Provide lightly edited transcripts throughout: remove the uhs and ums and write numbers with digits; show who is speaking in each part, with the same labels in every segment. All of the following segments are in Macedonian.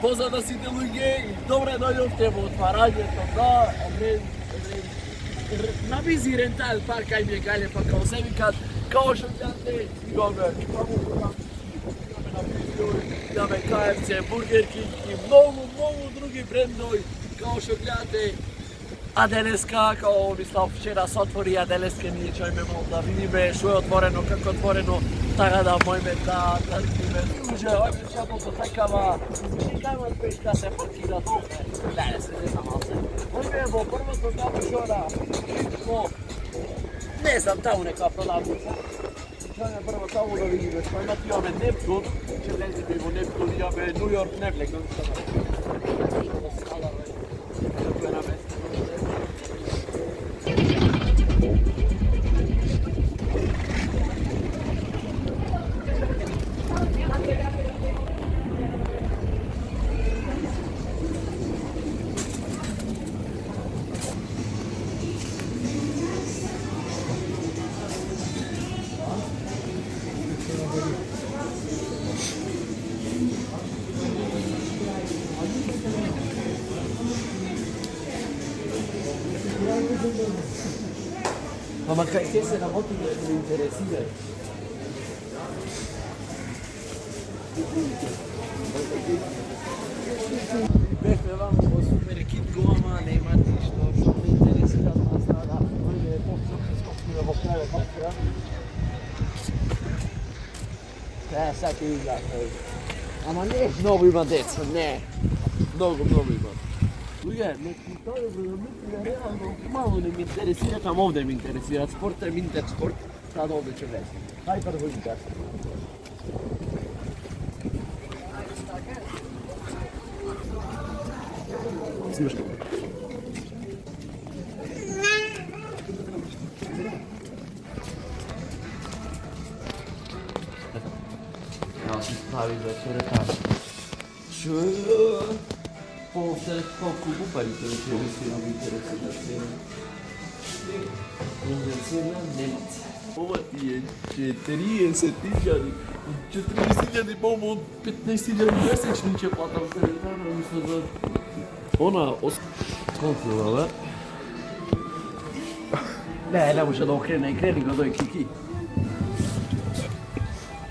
Speaker 1: Поздрав на сите луѓе и добре дојдовте во отварањето на Визи Рентал парк, кај ми е гале, па као се викат, као што гледате, имаме имаме KFC, Бургер Кинг и многу други брендови, као што гледате. А денеска, као мислам вчера се отвори, а денеска ние ќе имаме да видиме што е отворено, како отворено, така да можеме да видиме. Уже овде шапото такава, кајма пешка се партира тука. Да, се не само се. Овде во првото капушора, не знам, таму нека продавница. Ќе прво таму да видиме, што имаме Нептун, ќе влеземе во Нептун, имаме Нью Йорк, не влегнем. Ама кај ќе се работи да ме интересира? Бехме вам во супер екип гома, нема ништо што ме интересира, аз да дојде по-супер скопира во краје патра. Сега ќе играте. Ама не многу има деца, не. Многу има. Луѓе, тоа е реално мало не ми интересира, там овде ми интересира спорт, е Винтер спорт, таа овде ќе влезе. Хај прво Винтер. Смешно. Ја се стави за сурета. Колку бупарите ќе ви се нам интересира се. Интересира немец. Ова ти е 40.000. 40.000 пому 15.000 месечни ќе платам кредитара, мисля за... Она... Колку, бе? Не може да окрене и крени го дој Кики.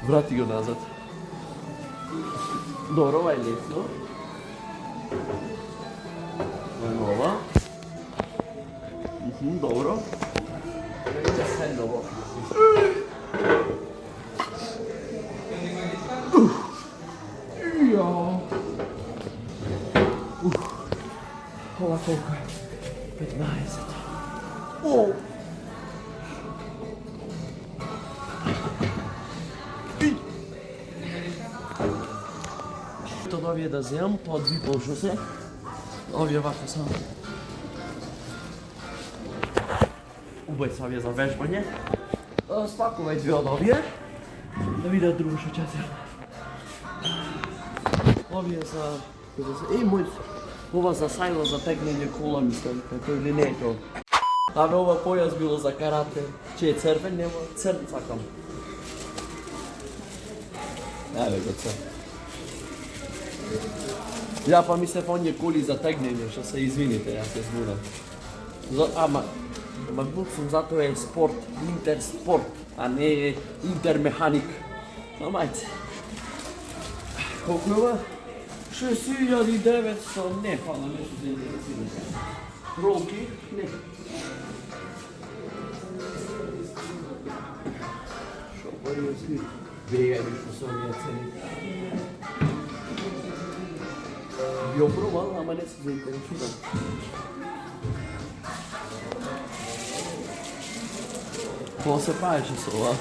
Speaker 1: Врати го назад. Добро, ова е лесно. Нова. Добро. Видите се ново. Ова колко е? 15. О! Тоа овие да земам по 2,5 што се. Овие вака са. Убај са овие за вежбање. Спакувај две од овие. Да видат друго што ќе се. Овие са... мој... Ова за сајло за тегнење кола, мислам, како или не е тоа. Абе, ова појас било за карате. Че е црвен, нема црн сакам. Еве го црн. Ја па мислев оние коли за тегнење, што се извините, јас се збунам. Ама буксум затоа е спорт, Интер спорт, а не е Интер механик. Амајте. Колку е ова? 6.900, не, фала, нешто се интересира. Ролки? Не. Шо пари е ски? Бегај што се овие цени. Би опробал, ама не се заинтересиран. Ко се правеше со ова?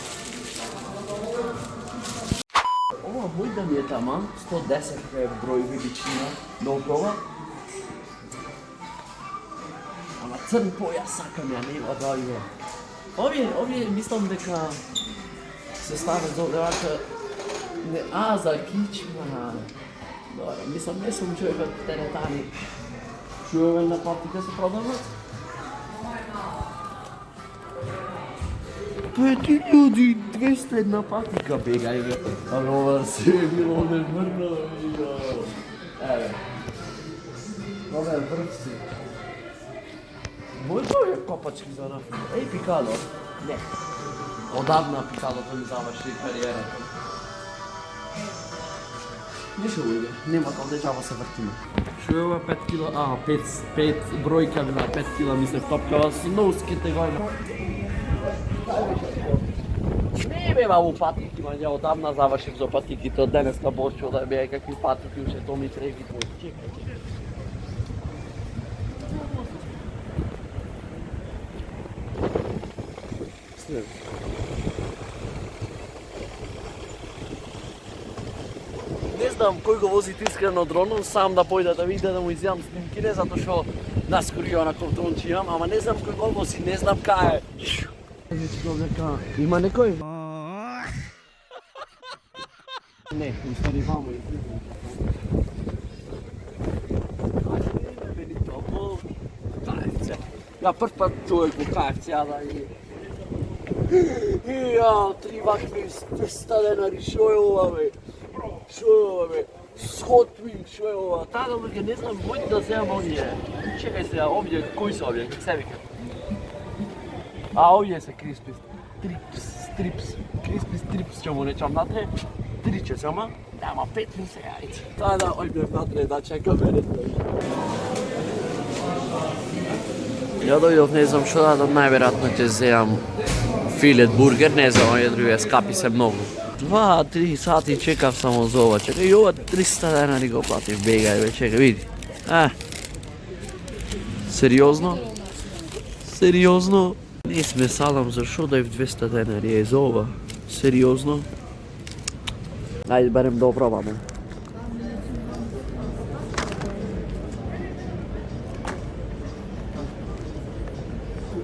Speaker 1: Ова мој да ми е таман, 110 е број величина, да опробам. Ама црн појас сакам ја, нема да има. Овие мислам дека се стават за овдевака... за кичма. Добре, мислам, не сум човекот теретани. Чуеве на патика се продават? 5200 патика бегај бе. Абе ова се е било неврно. Еве. Ove vrpci. Može ove kopački za nafu? Ej, Pikalo. Ne. Odavna Pikalo to mi završi karijera. Ništa ujde, nema kao dečava se vrtima. Što je ova 5 kila, 5 brojka na 5 kila mislim topkava su novskite gojna. Ne beva u patikima, ja odavna završim za patiki, to deneska boću da bi kakvi patiki uše, to mi trebi. Čekaj. Slim. Ne znam кој го вози искрено дроном, сам да појде да види да му изјавам снимки, не затоа што наскоро онаков дрон че имам, ама не знам кој го вози, не знам кај е. Има некој? Не, устари вамо и KFC. Ja prvi put čovjek u KFC-a i ja, 3 vakve, 300 denari, što je ova be? Što je ova be? Hotwing, što je ova? Tada uvijek ne znam, bojte da se imam ovdje. Čekaj se, ovdje, koji su ovdje, kak se vika? A ovdje se Crispy Strips ćemo nečam natre. 3 će samo, dama 5 mi se jajce. Tada ovdje natre da čeka mene. Ja dojdov, ne znam što da najvjerojatno će zemam filet burger, ne znam, ovdje druge skapi se mnogo. 2-3 sati čekav samo za ova, čekaj i ova 300 denari go platim, begaj već, čekaj, vidi. Seriozno? Seriozno? Ne sme salam, zašto da je 200 denari je za ova? Seriozno? Ajde, barem da oprobamo.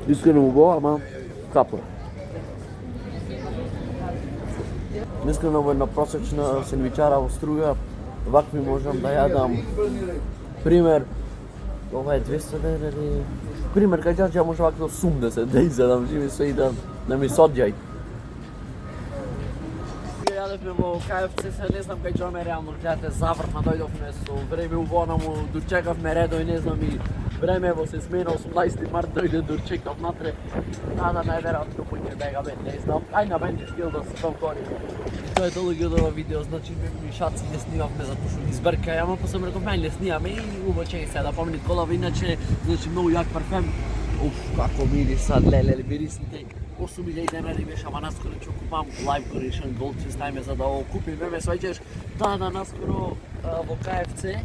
Speaker 1: Iskreno ubo, ама капа. Iskreno ovo jedna prosječna sendvičara u Struga, ovakvi možem da jadam. Primer, ovo je 200 denari. Primer, kad ja možem ovako 80 da izadam, živim sve i da mi sodjaj. Jadevme во KFC, се не знам кај ме реално гледате, завртна дојдовме со време увонаму, дочекавме редој, не знам и времево се смена, 18 март дојде дочекав натре, нада најверојатно поќе бегаме, не знам, ај на бенче скил да се кори. И тоа е толку од ова видео, значи ми шаци не снимавме затоа што ги збркај, ама па сам реков мај не снимаме и убачеј се да помнит колава, иначе, значи многу јак парфем. Уф, како мириса, леле, мирисите. 8.000 денари беше, ама наскоро ќе купам Live Correction Gold системе за да го купим. Веме сваќаш, да наскоро во KFC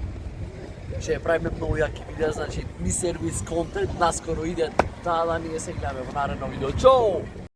Speaker 1: ќе правиме многу јаки видеа, значи ми сервис контент наскоро иде, да ние се гледаме во наредно видео. Чао!